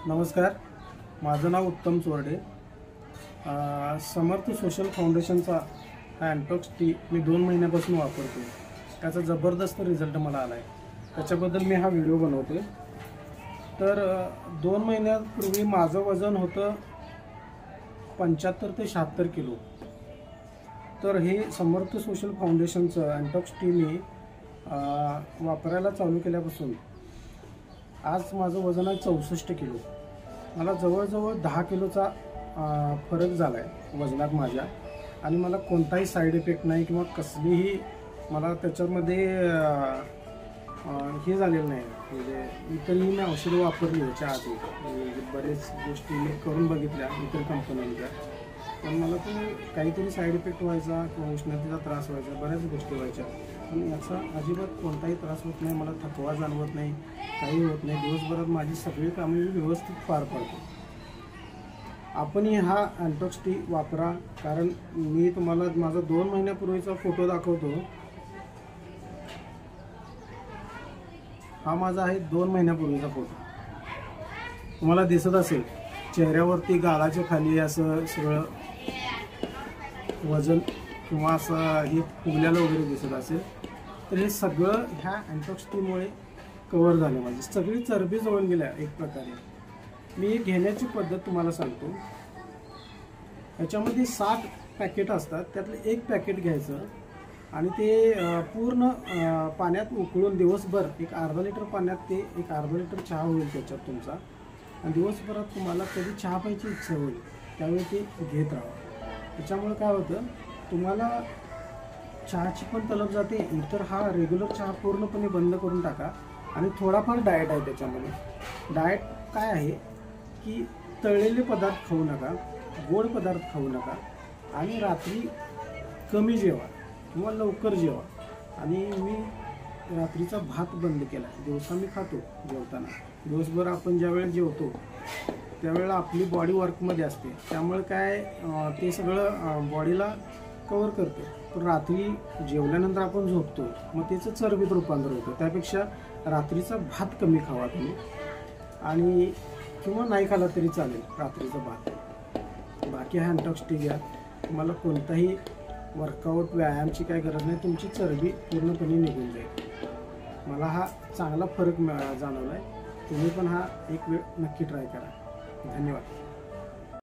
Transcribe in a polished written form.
नमस्कार, माझं नाव उत्तम चोरडे। समर्थ सोशल फाउंडेशनचा हा अँटॉक्स टी मी 2 महिन्यापासून वापरतो। त्याचा जबरदस्त रिझल्ट मला आला आहे, त्याच्याबद्दल मी हा व्हिडिओ बनवतोय। तर 2 महिन्यापूर्वी माझं वजन होतं 75 ते 76 किलो। तर हे समर्थ सोशल फाउंडेशनचं अँटॉक्स टी मी वापरायला चालू केल्यापासून आज माझं वजन आहे 64 किलो। मला जवळजवळ 10 किलोचा फरक झाला आहे वजनात माझ्या, आणि मला कोणताही साईड इफेक्ट नाही किंवा कसलीही मला त्याच्यामध्ये हे झालेलं नाही। म्हणजे इतरही मी औषधं वापरली याच्या आधी, म्हणजे बरेच गोष्टी मी करून बघितल्या इतर कंपन्यांच्या, पण मला ते काहीतरी साईड इफेक्ट व्हायचा किंवा उष्णतेचा त्रास व्हायचा, बऱ्याच गोष्टी व्हायच्या। पण याचा अजिबात कोणताही त्रास होत नाही, मला थकवा जाणवत नाही, काही होत नाही। दिवसभरात माझी सगळी कामे व्यवस्थित पार पाडतो। आपणही हा अँटॉक्स टी वापरा, कारण मी तुम्हाला माझा 2 महिन्यापूर्वीचा फोटो दाखवतो। हा माझा आहे 2 महिन्यापूर्वीचा फोटो, तुम्हाला दिसत असेल चेहऱ्यावरती गालाच्या खाली असं सगळं वजन किंवा असं हे फुगल्याला वगैरे दिसत असेल, तर हे सगळं ह्या अँटॉक्स टीमुळे कव्हर झालं। माझी सगळी चरबी जळून गेल्या एक प्रकारे। मी घेण्याची पद्धत तुम्हाला सांगतो। याच्यामध्ये 60 पॅकेट असतात, त्यातलं एक पॅकेट घ्यायचं आणि ते पूर्ण पाण्यात उकळून दिवसभर, एक अर्धा लिटर पाण्यात ते एक अर्धा लिटर चहा होईल त्याच्यात तुमचा, आणि दिवसभरात तुम्हाला कधी चहा प्यायची इच्छा होईल त्यावेळी ते घेत राहा। त्याच्यामुळे काय होतं, तुम्हाला चहाची पण तलब जाते, इतर हा रेग्युलर चहा पूर्णपणे बंद करून टाका। आणि थोडाफार डाएट आहे त्याच्यामध्ये। डाएट काय आहे की तळलेले पदार्थ खाऊ नका, गोड पदार्थ खाऊ नका, आणि रात्री कमी जेवा किंवा लवकर जेवा। आणि मी रात्रीचा भात बंद केला आहे, दिवसा मी खातो जेवताना। दिवसभर आपण ज्यावेळेला जेवतो त्यावेळेला आपली बॉडी वर्कमध्ये असते, त्यामुळे काय ते सगळं बॉडीला कव्हर करतं। पण रात्री जेवल्यानंतर आपण झोपतो, मग त्याचं चरबीत रूपांतर होतं। त्यापेक्षा रात्रीचा भात कमी खावा तुम्ही, आणि किंवा नाही खाला तरी चालेल रात्रीचा भात। बाकी हा अँटॉक्स टी घ्या, तुम्हाला कोणताही वर्कआउट व्यायामाची काही गरज नाही, तुमची चरबी पूर्णपणे निघून जाईल। मला हा चांगला फरक जाणवला आहे। तुम्ही पण हा एक वेळ नक्की ट्राय करा। धन्यवाद।